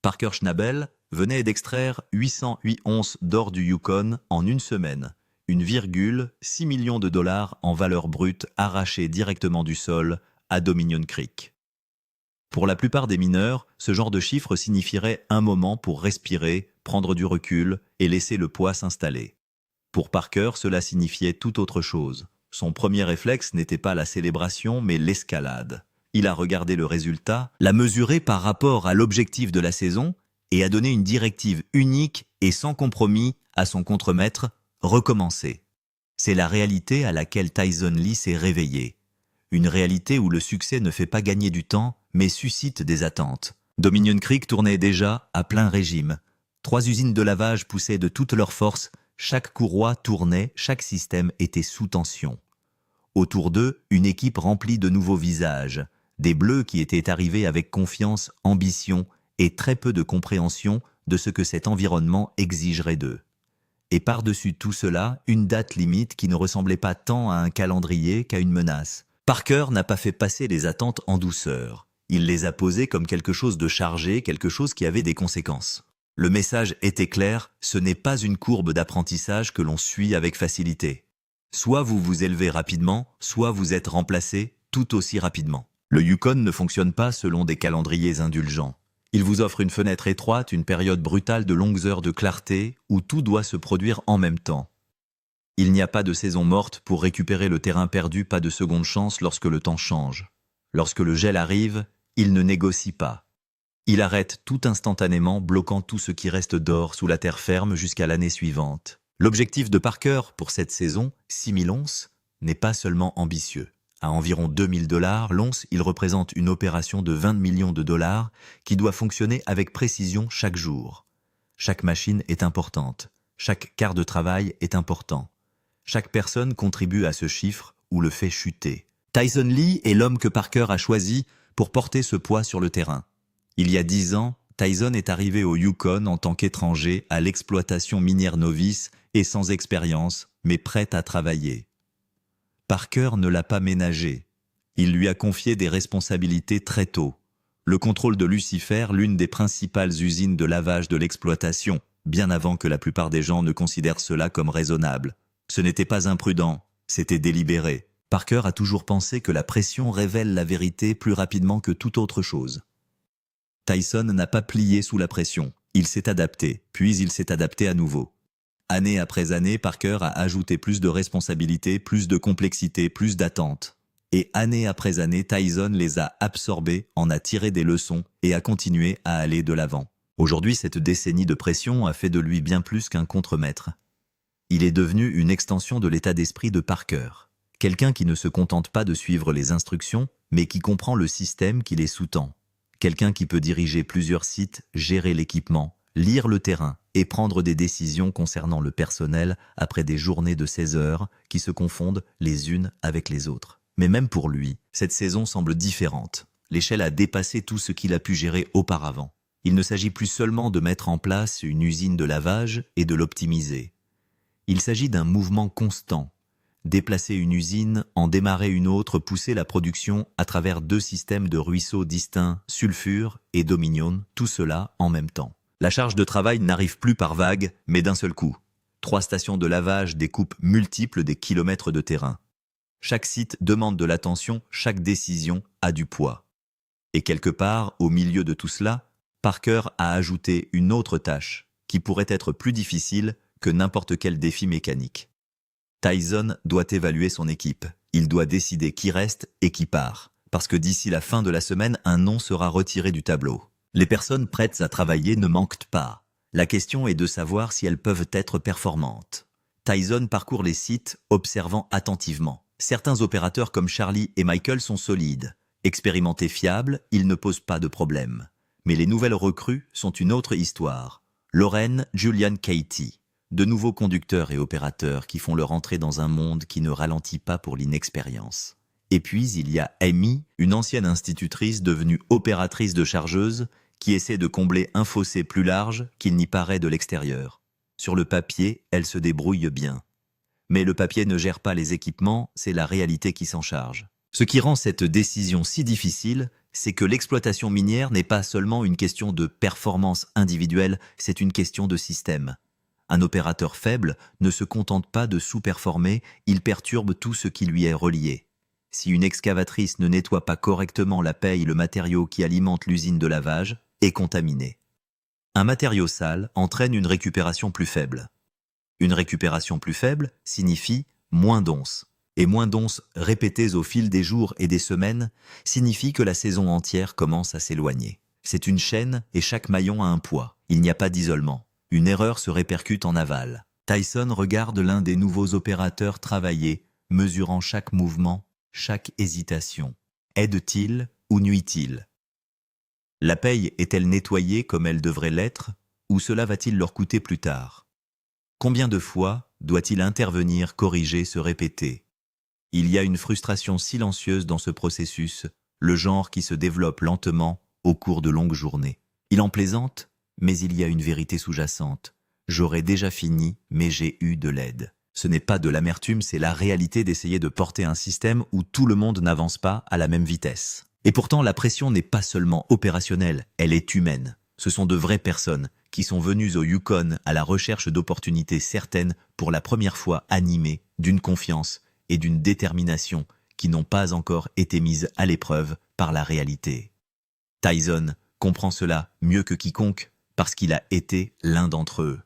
Parker Schnabel venait d'extraire 808 onces d'or du Yukon en une semaine, 1,6 million de dollars en valeur brute arrachée directement du sol à Dominion Creek. Pour la plupart des mineurs, ce genre de chiffre signifierait un moment pour respirer, prendre du recul et laisser le poids s'installer. Pour Parker, cela signifiait tout autre chose. Son premier réflexe n'était pas la célébration, mais l'escalade. Il a regardé le résultat, l'a mesuré par rapport à l'objectif de la saison et a donné une directive unique et sans compromis à son contremaître, recommencer. C'est la réalité à laquelle Tyson Lee s'est réveillé. Une réalité où le succès ne fait pas gagner du temps, mais suscite des attentes. Dominion Creek tournait déjà à plein régime. 3 usines de lavage poussaient de toute leur force, chaque courroie tournait, chaque système était sous tension. Autour d'eux, une équipe remplie de nouveaux visages, des Bleus qui étaient arrivés avec confiance, ambition et très peu de compréhension de ce que cet environnement exigerait d'eux. Et par-dessus tout cela, une date limite qui ne ressemblait pas tant à un calendrier qu'à une menace. Parker n'a pas fait passer les attentes en douceur. Il les a posées comme quelque chose de chargé, quelque chose qui avait des conséquences. Le message était clair, ce n'est pas une courbe d'apprentissage que l'on suit avec facilité. Soit vous vous élevez rapidement, soit vous êtes remplacé tout aussi rapidement. Le Yukon ne fonctionne pas selon des calendriers indulgents. Il vous offre une fenêtre étroite, une période brutale de longues heures de clarté où tout doit se produire en même temps. Il n'y a pas de saison morte pour récupérer le terrain perdu, pas de seconde chance lorsque le temps change. Lorsque le gel arrive, il ne négocie pas. Il arrête tout instantanément, bloquant tout ce qui reste d'or sous la terre ferme jusqu'à l'année suivante. L'objectif de Parker pour cette saison, 6000 onces, n'est pas seulement ambitieux. À environ 2000 $, l'once, il représente une opération de 20 millions de dollars qui doit fonctionner avec précision chaque jour. Chaque machine est importante. Chaque quart de travail est important. Chaque personne contribue à ce chiffre ou le fait chuter. Tyson Lee est l'homme que Parker a choisi pour porter ce poids sur le terrain. Il y a 10 ans, Tyson est arrivé au Yukon en tant qu'étranger à l'exploitation minière novice et sans expérience, mais prêt à travailler. Parker ne l'a pas ménagé. Il lui a confié des responsabilités très tôt. Le contrôle de Lucifer, l'une des principales usines de lavage de l'exploitation, bien avant que la plupart des gens ne considèrent cela comme raisonnable. Ce n'était pas imprudent, c'était délibéré. Parker a toujours pensé que la pression révèle la vérité plus rapidement que toute autre chose. Tyson n'a pas plié sous la pression. Il s'est adapté, puis il s'est adapté à nouveau. Année après année, Parker a ajouté plus de responsabilités, plus de complexité, plus d'attentes. Et année après année, Tyson les a absorbés, en a tiré des leçons et a continué à aller de l'avant. Aujourd'hui, cette décennie de pression a fait de lui bien plus qu'un contremaître. Il est devenu une extension de l'état d'esprit de Parker. Quelqu'un qui ne se contente pas de suivre les instructions, mais qui comprend le système qui les sous-tend. Quelqu'un qui peut diriger plusieurs sites, gérer l'équipement, lire le terrain et prendre des décisions concernant le personnel après des journées de 16 heures qui se confondent les unes avec les autres. Mais même pour lui, cette saison semble différente. L'échelle a dépassé tout ce qu'il a pu gérer auparavant. Il ne s'agit plus seulement de mettre en place une usine de lavage et de l'optimiser. Il s'agit d'un mouvement constant. Déplacer une usine, en démarrer une autre, pousser la production à travers 2 systèmes de ruisseaux distincts, Sulfur et Dominion, tout cela en même temps. La charge de travail n'arrive plus par vagues, mais d'un seul coup. 3 stations de lavage découpent multiples des kilomètres de terrain. Chaque site demande de l'attention, chaque décision a du poids. Et quelque part, au milieu de tout cela, Parker a ajouté une autre tâche, qui pourrait être plus difficile que n'importe quel défi mécanique. Tyson doit évaluer son équipe. Il doit décider qui reste et qui part, parce que d'ici la fin de la semaine, un nom sera retiré du tableau. Les personnes prêtes à travailler ne manquent pas. La question est de savoir si elles peuvent être performantes. Tyson parcourt les sites, observant attentivement. Certains opérateurs comme Charlie et Michael sont solides. Expérimentés, fiables, ils ne posent pas de problème. Mais les nouvelles recrues sont une autre histoire. Lauren, Julian, Katie. De nouveaux conducteurs et opérateurs qui font leur entrée dans un monde qui ne ralentit pas pour l'inexpérience. Et puis il y a Amy, une ancienne institutrice devenue opératrice de chargeuse, qui essaie de combler un fossé plus large qu'il n'y paraît de l'extérieur. Sur le papier, elle se débrouille bien. Mais le papier ne gère pas les équipements, c'est la réalité qui s'en charge. Ce qui rend cette décision si difficile, c'est que l'exploitation minière n'est pas seulement une question de performance individuelle, c'est une question de système. Un opérateur faible ne se contente pas de sous-performer, il perturbe tout ce qui lui est relié. Si une excavatrice ne nettoie pas correctement la paille, le matériau qui alimente l'usine de lavage est contaminé. Un matériau sale entraîne une récupération plus faible. Une récupération plus faible signifie moins d'onces. Et moins d'onces répétées au fil des jours et des semaines signifie que la saison entière commence à s'éloigner. C'est une chaîne et chaque maillon a un poids. Il n'y a pas d'isolement. Une erreur se répercute en aval. Tyson regarde l'un des nouveaux opérateurs travailler, mesurant chaque mouvement, chaque hésitation. Aide-t-il ou nuit-il? La paille est-elle nettoyée comme elle devrait l'être, ou cela va-t-il leur coûter plus tard? Combien de fois doit-il intervenir, corriger, se répéter? Il y a une frustration silencieuse dans ce processus, le genre qui se développe lentement au cours de longues journées. Il en plaisante, mais il y a une vérité sous-jacente. J'aurais déjà fini, mais j'ai eu de l'aide. Ce n'est pas de l'amertume, c'est la réalité d'essayer de porter un système où tout le monde n'avance pas à la même vitesse. Et pourtant, la pression n'est pas seulement opérationnelle, elle est humaine. Ce sont de vraies personnes qui sont venues au Yukon à la recherche d'opportunités certaines pour la première fois animées d'une confiance et d'une détermination qui n'ont pas encore été mises à l'épreuve par la réalité. Tyson comprend cela mieux que quiconque parce qu'il a été l'un d'entre eux.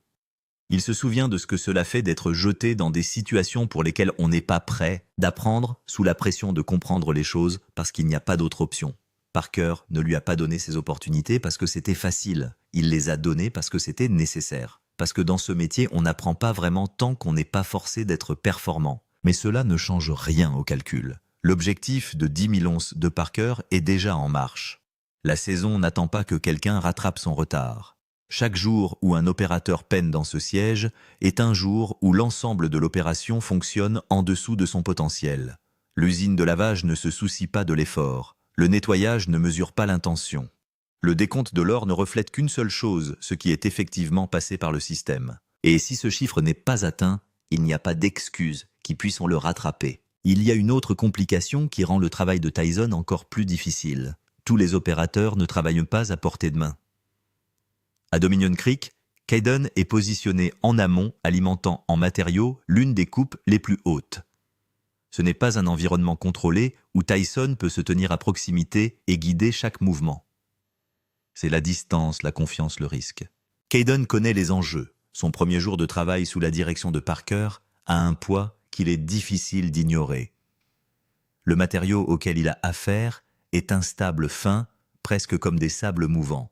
Il se souvient de ce que cela fait d'être jeté dans des situations pour lesquelles on n'est pas prêt, d'apprendre sous la pression de comprendre les choses parce qu'il n'y a pas d'autre option. Parker ne lui a pas donné ces opportunités parce que c'était facile. Il les a données parce que c'était nécessaire. Parce que dans ce métier, on n'apprend pas vraiment tant qu'on n'est pas forcé d'être performant. Mais cela ne change rien au calcul. L'objectif de 10 000 onces de Parker est déjà en marche. La saison n'attend pas que quelqu'un rattrape son retard. Chaque jour où un opérateur peine dans ce siège est un jour où l'ensemble de l'opération fonctionne en dessous de son potentiel. L'usine de lavage ne se soucie pas de l'effort. Le nettoyage ne mesure pas l'intention. Le décompte de l'or ne reflète qu'une seule chose, ce qui est effectivement passé par le système. Et si ce chiffre n'est pas atteint, il n'y a pas d'excuse qui puisse le rattraper. Il y a une autre complication qui rend le travail de Tyson encore plus difficile. Tous les opérateurs ne travaillent pas à portée de main. À Dominion Creek, Kayden est positionné en amont, alimentant en matériaux l'une des coupes les plus hautes. Ce n'est pas un environnement contrôlé où Tyson peut se tenir à proximité et guider chaque mouvement. C'est la distance, la confiance, le risque. Kayden connaît les enjeux. Son premier jour de travail sous la direction de Parker a un poids qu'il est difficile d'ignorer. Le matériau auquel il a affaire est instable fin, presque comme des sables mouvants.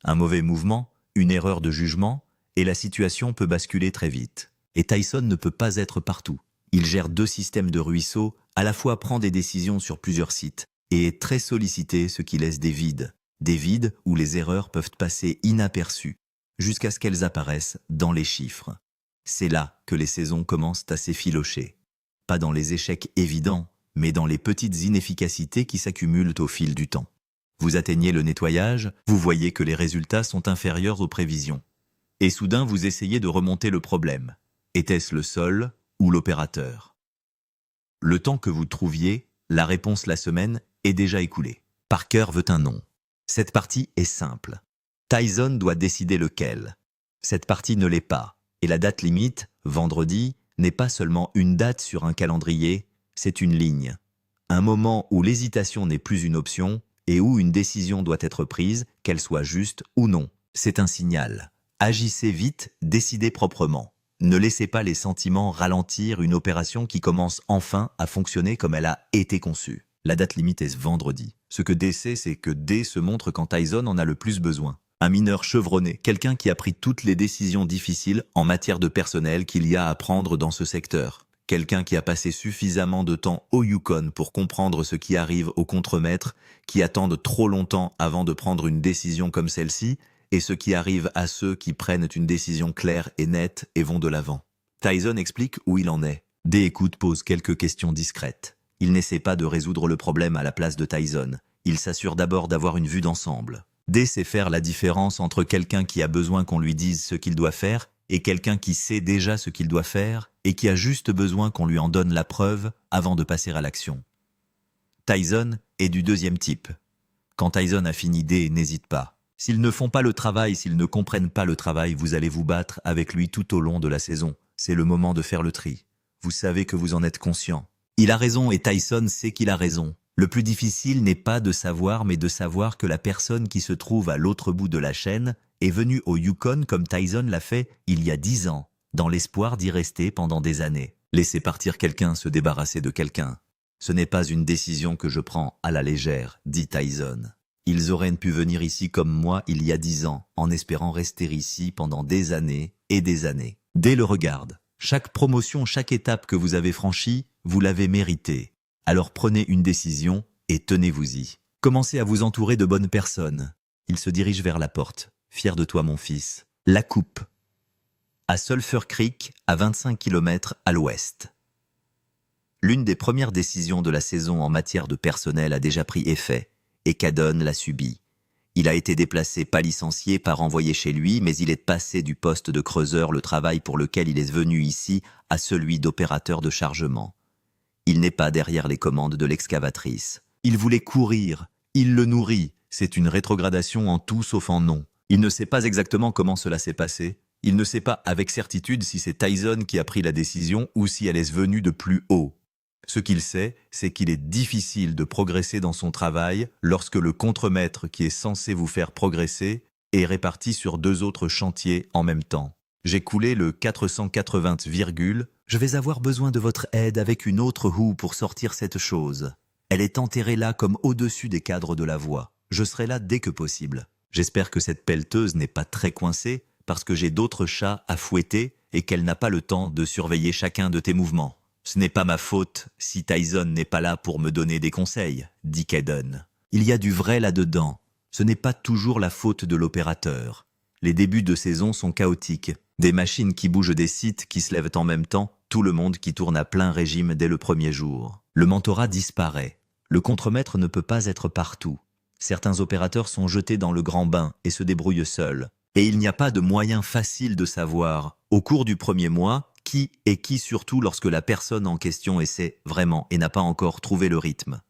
Un mauvais mouvement, une erreur de jugement, et la situation peut basculer très vite. Et Tyson ne peut pas être partout. Il gère 2 systèmes de ruisseaux, à la fois prend des décisions sur plusieurs sites, et est très sollicité, ce qui laisse des vides où les erreurs peuvent passer inaperçues, jusqu'à ce qu'elles apparaissent dans les chiffres. C'est là que les saisons commencent à s'effilocher. Pas dans les échecs évidents, mais dans les petites inefficacités qui s'accumulent au fil du temps. Vous atteignez le nettoyage, vous voyez que les résultats sont inférieurs aux prévisions. Et soudain, vous essayez de remonter le problème. Était-ce le sol ou l'opérateur? Le temps que vous trouviez, la réponse la semaine est déjà écoulée. Parker veut un nom. Cette partie est simple. Tyson doit décider lequel. Cette partie ne l'est pas. Et la date limite, vendredi, n'est pas seulement une date sur un calendrier, c'est une ligne. Un moment où l'hésitation n'est plus une option et où une décision doit être prise, qu'elle soit juste ou non. C'est un signal. Agissez vite, décidez proprement. Ne laissez pas les sentiments ralentir une opération qui commence enfin à fonctionner comme elle a été conçue. La date limite est ce vendredi. Ce que D sait, c'est que D se montre quand Tyson en a le plus besoin. Un mineur chevronné, quelqu'un qui a pris toutes les décisions difficiles en matière de personnel qu'il y a à prendre dans ce secteur. Quelqu'un qui a passé suffisamment de temps au Yukon pour comprendre ce qui arrive aux contremaîtres, qui attendent trop longtemps avant de prendre une décision comme celle-ci, et ce qui arrive à ceux qui prennent une décision claire et nette et vont de l'avant. Tyson explique où il en est. D écoute, pose quelques questions discrètes. Il n'essaie pas de résoudre le problème à la place de Tyson. Il s'assure d'abord d'avoir une vue d'ensemble. D sait faire la différence entre quelqu'un qui a besoin qu'on lui dise ce qu'il doit faire et quelqu'un qui sait déjà ce qu'il doit faire et qui a juste besoin qu'on lui en donne la preuve avant de passer à l'action. Tyson est du deuxième type. Quand Tyson a fini D, n'hésite pas. S'ils ne font pas le travail, s'ils ne comprennent pas le travail, vous allez vous battre avec lui tout au long de la saison. C'est le moment de faire le tri. Vous savez que vous en êtes conscient. Il a raison et Tyson sait qu'il a raison. Le plus difficile n'est pas de savoir, mais de savoir que la personne qui se trouve à l'autre bout de la chaîne est venue au Yukon comme Tyson l'a fait il y a 10 ans, dans l'espoir d'y rester pendant des années. Laisser partir quelqu'un, se débarrasser de quelqu'un. Ce n'est pas une décision que je prends à la légère, dit Tyson. Ils auraient pu venir ici comme moi il y a 10 ans, en espérant rester ici pendant des années et des années. Dès le regarde. Chaque promotion, chaque étape que vous avez franchie, vous l'avez méritée. Alors prenez une décision et tenez-vous-y. Commencez à vous entourer de bonnes personnes. Il se dirige vers la porte. Fier de toi, mon fils. La coupe. À Sulphur Creek, à 25 km à l'ouest. L'une des premières décisions de la saison en matière de personnel a déjà pris effet, et Cadon l'a subi. Il a été déplacé, pas licencié, pas renvoyé chez lui, mais il est passé du poste de creuseur, le travail pour lequel il est venu ici, à celui d'opérateur de chargement. Il n'est pas derrière les commandes de l'excavatrice. Il voulait courir, il le nourrit. C'est une rétrogradation en tout sauf en non. Il ne sait pas exactement comment cela s'est passé. Il ne sait pas avec certitude si c'est Tyson qui a pris la décision ou si elle est venue de plus haut. Ce qu'il sait, c'est qu'il est difficile de progresser dans son travail lorsque le contremaître qui est censé vous faire progresser est réparti sur 2 autres chantiers en même temps. J'ai coulé le 480, je vais avoir besoin de votre aide avec une autre houe pour sortir cette chose. Elle est enterrée là comme au-dessus des cadres de la voie. Je serai là dès que possible. J'espère que cette pelleteuse n'est pas très coincée parce que j'ai d'autres chats à fouetter et qu'elle n'a pas le temps de surveiller chacun de tes mouvements. Ce n'est pas ma faute si Tyson n'est pas là pour me donner des conseils, dit Cadon. Il y a du vrai là-dedans. Ce n'est pas toujours la faute de l'opérateur. Les débuts de saison sont chaotiques. Des machines qui bougent, des sites qui se lèvent en même temps, tout le monde qui tourne à plein régime dès le premier jour. Le mentorat disparaît. Le contremaître ne peut pas être partout. Certains opérateurs sont jetés dans le grand bain et se débrouillent seuls. Et il n'y a pas de moyen facile de savoir, au cours du premier mois, qui est qui, surtout lorsque la personne en question essaie vraiment et n'a pas encore trouvé le rythme.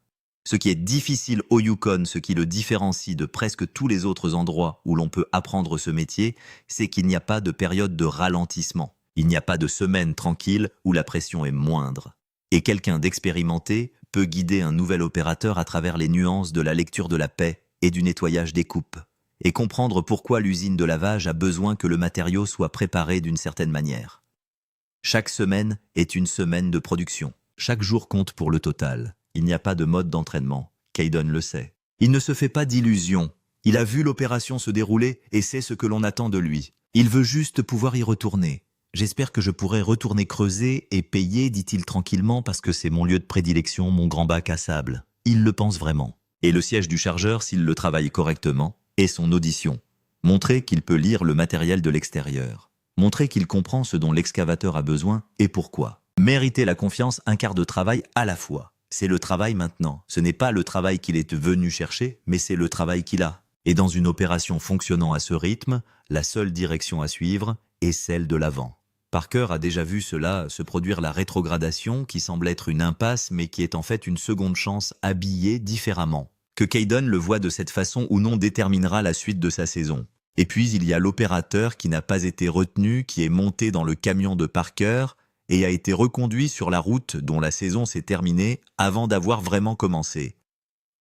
Ce qui est difficile au Yukon, ce qui le différencie de presque tous les autres endroits où l'on peut apprendre ce métier, c'est qu'il n'y a pas de période de ralentissement. Il n'y a pas de semaine tranquille où la pression est moindre. Et quelqu'un d'expérimenté peut guider un nouvel opérateur à travers les nuances de la lecture de la paie et du nettoyage des coupes, et comprendre pourquoi l'usine de lavage a besoin que le matériau soit préparé d'une certaine manière. Chaque semaine est une semaine de production. Chaque jour compte pour le total. Il n'y a pas de mode d'entraînement. Cadon le sait. Il ne se fait pas d'illusions. Il a vu l'opération se dérouler et sait ce que l'on attend de lui. Il veut juste pouvoir y retourner. J'espère que je pourrai retourner creuser et payer, dit-il tranquillement, parce que c'est mon lieu de prédilection, mon grand bac à sable. Il le pense vraiment. Et le siège du chargeur, s'il le travaille correctement, est son audition. Montrer qu'il peut lire le matériel de l'extérieur. Montrer qu'il comprend ce dont l'excavateur a besoin et pourquoi. Mériter la confiance, un quart de travail à la fois. C'est le travail maintenant. Ce n'est pas le travail qu'il est venu chercher, mais c'est le travail qu'il a. Et dans une opération fonctionnant à ce rythme, la seule direction à suivre est celle de l'avant. Parker a déjà vu cela se produire, la rétrogradation qui semble être une impasse mais qui est en fait une seconde chance habillée différemment. Que Cadon le voit de cette façon ou non déterminera la suite de sa saison. Et puis il y a l'opérateur qui n'a pas été retenu, qui est monté dans le camion de Parker et a été reconduit sur la route dont la saison s'est terminée avant d'avoir vraiment commencé.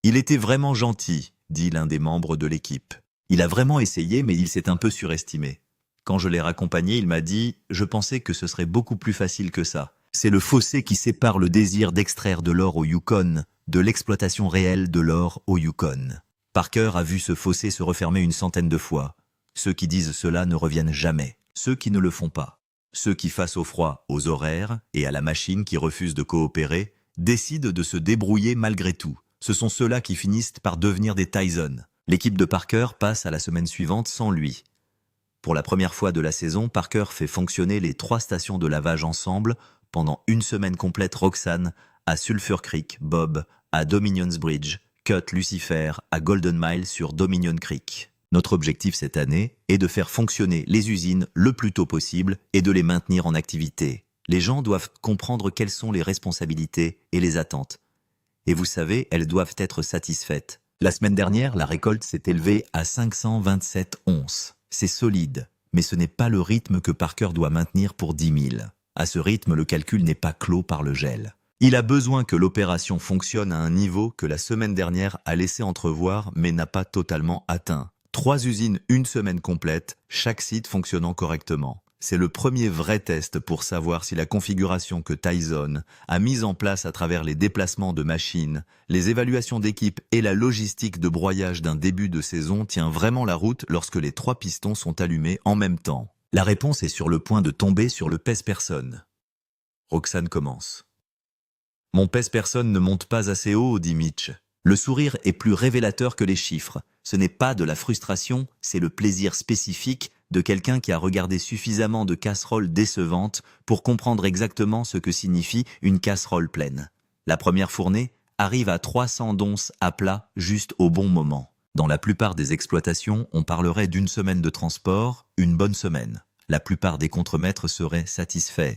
Il était vraiment gentil, dit l'un des membres de l'équipe. Il a vraiment essayé mais il s'est un peu surestimé. Quand je l'ai raccompagné, il m'a dit « Je pensais que ce serait beaucoup plus facile que ça. » C'est le fossé qui sépare le désir d'extraire de l'or au Yukon de l'exploitation réelle de l'or au Yukon. Parker a vu ce fossé se refermer une centaine de fois. Ceux qui disent cela ne reviennent jamais. Ceux qui ne le font pas. Ceux qui, face au froid, aux horaires et à la machine qui refuse de coopérer, décident de se débrouiller malgré tout. Ce sont ceux-là qui finissent par devenir des Tyson. L'équipe de Parker passe à la semaine suivante sans lui. Pour la première fois de la saison, Parker fait fonctionner les 3 stations de lavage ensemble pendant une semaine complète. Roxanne à Sulphur Creek, Bob à Dominion's Bridge, Cut, Lucifer à Golden Mile sur Dominion Creek. Notre objectif cette année est de faire fonctionner les usines le plus tôt possible et de les maintenir en activité. Les gens doivent comprendre quelles sont les responsabilités et les attentes. Et vous savez, elles doivent être satisfaites. La semaine dernière, la récolte s'est élevée à 527 onces. C'est solide, mais ce n'est pas le rythme que Parker doit maintenir pour 10 000. À ce rythme, le calcul n'est pas clos par le gel. Il a besoin que l'opération fonctionne à un niveau que la semaine dernière a laissé entrevoir mais n'a pas totalement atteint. 3 usines, une semaine complète, chaque site fonctionnant correctement. C'est le premier vrai test pour savoir si la configuration que Tyson a mise en place à travers les déplacements de machines, les évaluations d'équipe et la logistique de broyage d'un début de saison tient vraiment la route lorsque les 3 pistons sont allumés en même temps. La réponse est sur le point de tomber sur le pèse-personne. Roxane commence. Mon pèse-personne ne monte pas assez haut, dit Mitch. Le sourire est plus révélateur que les chiffres. Ce n'est pas de la frustration, c'est le plaisir spécifique de quelqu'un qui a regardé suffisamment de casseroles décevantes pour comprendre exactement ce que signifie une casserole pleine. La première fournée arrive à 300 onces à plat juste au bon moment. Dans la plupart des exploitations, on parlerait d'une semaine de transport, une bonne semaine. La plupart des contremaîtres seraient satisfaits.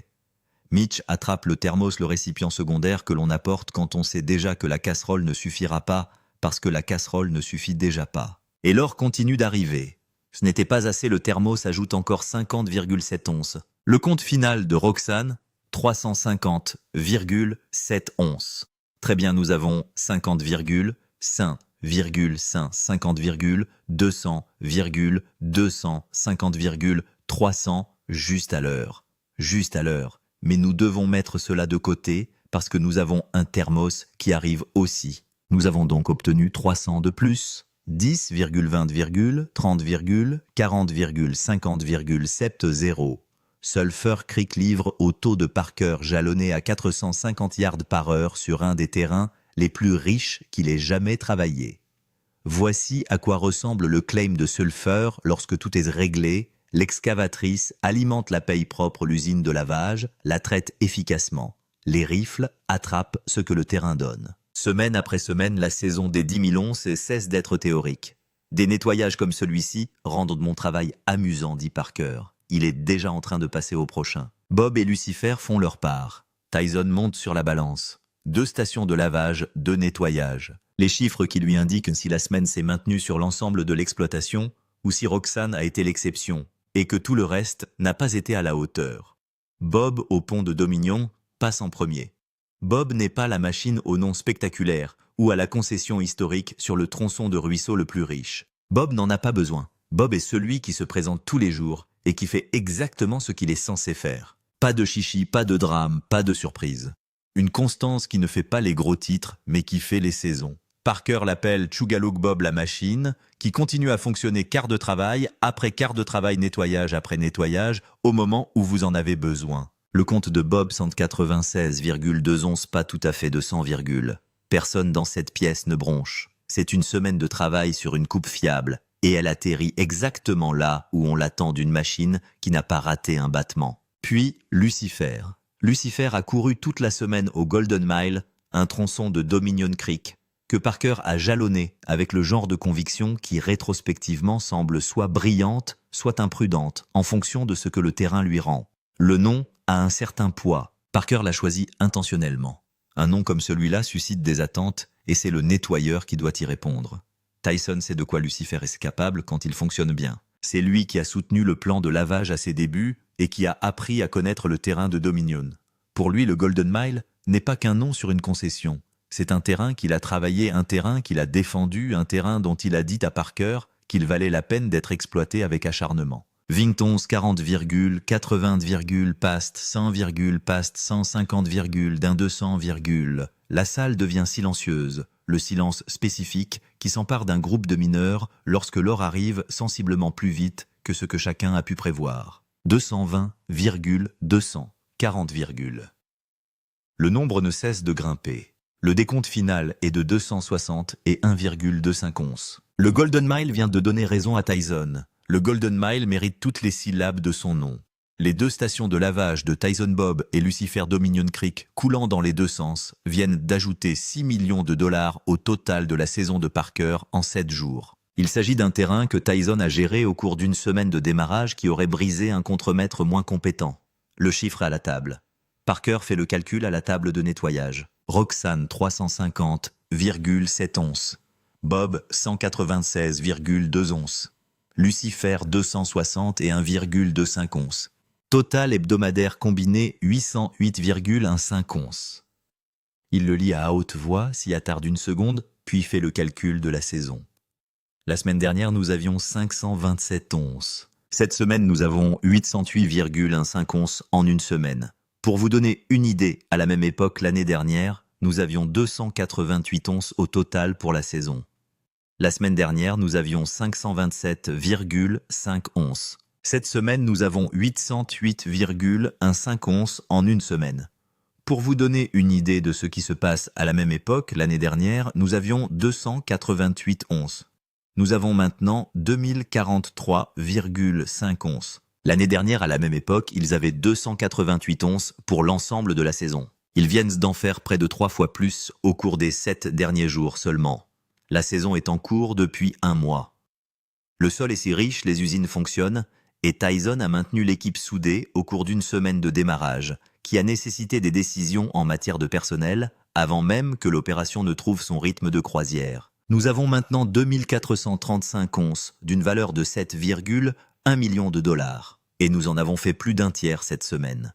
Mitch attrape le thermos, le récipient secondaire que l'on apporte quand on sait déjà que la casserole ne suffira pas, parce que la casserole ne suffit déjà pas. Et l'or continue d'arriver. Ce n'était pas assez, le thermos ajoute encore 50,7 onces. Le compte final de Roxane, 350,7 onces. Très bien, nous avons 50,5, 50,200, 250,300, juste à l'heure. Juste à l'heure. Mais nous devons mettre cela de côté parce que nous avons un thermos qui arrive aussi. Nous avons donc obtenu 300 de plus. 10, 20, 30, 40, 50, 70. Sulphur Creek livre au taux de Parker jalonné à 450 yards par heure sur un des terrains les plus riches qu'il ait jamais travaillé. Voici à quoi ressemble le claim de Sulphur lorsque tout est réglé. L'excavatrice alimente la paille propre l'usine de lavage, la traite efficacement. Les rifles attrapent ce que le terrain donne. Semaine après semaine, la saison des 10 000 onces cesse d'être théorique. Des nettoyages comme celui-ci rendent mon travail amusant, dit Parker. Il est déjà en train de passer au prochain. Bob et Lucifer font leur part. Tyson monte sur la balance. 2 stations de lavage, 2 nettoyages. Les chiffres qui lui indiquent si la semaine s'est maintenue sur l'ensemble de l'exploitation ou si Roxane a été l'exception et que tout le reste n'a pas été à la hauteur. Bob, au pont de Dominion, passe en premier. Bob n'est pas la machine au nom spectaculaire ou à la concession historique sur le tronçon de ruisseau le plus riche. Bob n'en a pas besoin. Bob est celui qui se présente tous les jours et qui fait exactement ce qu'il est censé faire. Pas de chichi, pas de drame, pas de surprise. Une constance qui ne fait pas les gros titres, mais qui fait les saisons. Parker l'appelle Chugalook Bob la machine, qui continue à fonctionner quart de travail nettoyage après nettoyage, au moment où vous en avez besoin. Le compte de Bob 196,2 onces, pas tout à fait 200, Personne dans cette pièce ne bronche. C'est une semaine de travail sur une coupe fiable, et elle atterrit exactement là où on l'attend d'une machine qui n'a pas raté un battement. Puis Lucifer. Lucifer a couru toute la semaine au Golden Mile, un tronçon de Dominion Creek, que Parker a jalonné avec le genre de conviction qui rétrospectivement semble soit brillante, soit imprudente, en fonction de ce que le terrain lui rend. Le nom a un certain poids. Parker l'a choisi intentionnellement. Un nom comme celui-là suscite des attentes et c'est le nettoyeur qui doit y répondre. Tyson sait de quoi Lucifer est capable quand il fonctionne bien. C'est lui qui a soutenu le plan de lavage à ses débuts et qui a appris à connaître le terrain de Dominion. Pour lui, le Golden Mile n'est pas qu'un nom sur une concession. C'est un terrain qu'il a travaillé, un terrain qu'il a défendu, un terrain dont il a dit à Parker qu'il valait la peine d'être exploité avec acharnement. 20 onces, 40, 80, past, 100, past, 150, d'un 200, La salle devient silencieuse, le silence spécifique qui s'empare d'un groupe de mineurs lorsque l'or arrive sensiblement plus vite que ce que chacun a pu prévoir. 220, 240, Le nombre ne cesse de grimper. Le décompte final est de 260 et 1,25 onces. Le Golden Mile vient de donner raison à Tyson. Le Golden Mile mérite toutes les syllabes de son nom. Les 2 stations de lavage de Tyson Bob et Lucifer Dominion Creek, coulant dans les 2 sens, viennent d'ajouter 6 millions de dollars au total de la saison de Parker en 7 jours. Il s'agit d'un terrain que Tyson a géré au cours d'une semaine de démarrage qui aurait brisé un contremaître moins compétent. Le chiffre à la table. Parker fait le calcul à la table de nettoyage. Roxane 350,7 onces. Bob 196,2 onces. Lucifer 261,25 onces. Total hebdomadaire combiné 808,15 onces. Il le lit à haute voix, s'y attarde une seconde, puis fait le calcul de la saison. La semaine dernière, nous avions 527 onces. Cette semaine, nous avons 808,15 onces en une semaine. Pour vous donner une idée, à la même époque l'année dernière, nous avions 288 onces au total pour la saison. La semaine dernière, nous avions 527,5 onces. Cette semaine, nous avons 808,15 onces en une semaine. Pour vous donner une idée de ce qui se passe à la même époque, l'année dernière, nous avions 288 onces. Nous avons maintenant 2043,5 onces. L'année dernière, à la même époque, ils avaient 288 onces pour l'ensemble de la saison. Ils viennent d'en faire près de 3 fois plus au cours des 7 derniers jours seulement. La saison est en cours depuis 1 mois. Le sol est si riche, les usines fonctionnent, et Tyson a maintenu l'équipe soudée au cours d'une semaine de démarrage, qui a nécessité des décisions en matière de personnel, avant même que l'opération ne trouve son rythme de croisière. Nous avons maintenant 2435 onces, d'une valeur de 7,1 millions de dollars, et nous en avons fait plus d'un tiers cette semaine.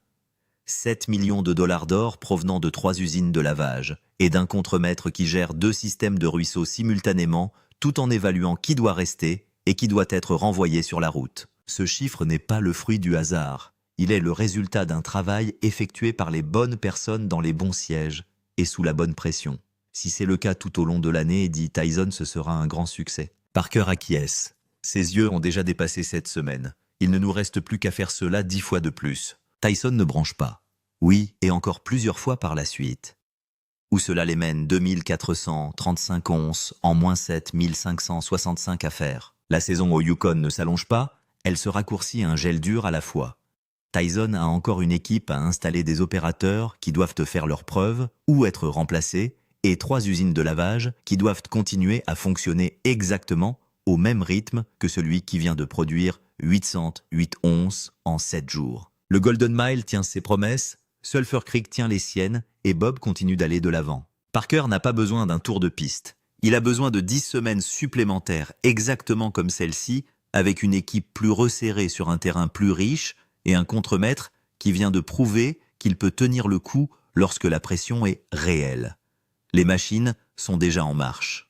7 millions de dollars d'or provenant de 3 usines de lavage, et d'un contremaître qui gère 2 systèmes de ruisseaux simultanément, tout en évaluant qui doit rester et qui doit être renvoyé sur la route. Ce chiffre n'est pas le fruit du hasard. Il est le résultat d'un travail effectué par les bonnes personnes dans les bons sièges et sous la bonne pression. Si c'est le cas tout au long de l'année, dit Tyson, ce sera un grand succès. Parker acquiesce. Ses yeux ont déjà dépassé cette semaine. Il ne nous reste plus qu'à faire cela 10 fois de plus. Tyson ne branche pas. Oui, et encore plusieurs fois par la suite. Où cela les mène 2435 onces en moins 7565 à faire. La saison au Yukon ne s'allonge pas, elle se raccourcit un gel dur à la fois. Tyson a encore une équipe à installer des opérateurs qui doivent faire leurs preuves ou être remplacés et 3 usines de lavage qui doivent continuer à fonctionner exactement au même rythme que celui qui vient de produire 808 onces en 7 jours. Le Golden Mile tient ses promesses, Sulphur Creek tient les siennes et Bob continue d'aller de l'avant. Parker n'a pas besoin d'un tour de piste. Il a besoin de 10 semaines supplémentaires exactement comme celle-ci, avec une équipe plus resserrée sur un terrain plus riche et un contremaître qui vient de prouver qu'il peut tenir le coup lorsque la pression est réelle. Les machines sont déjà en marche.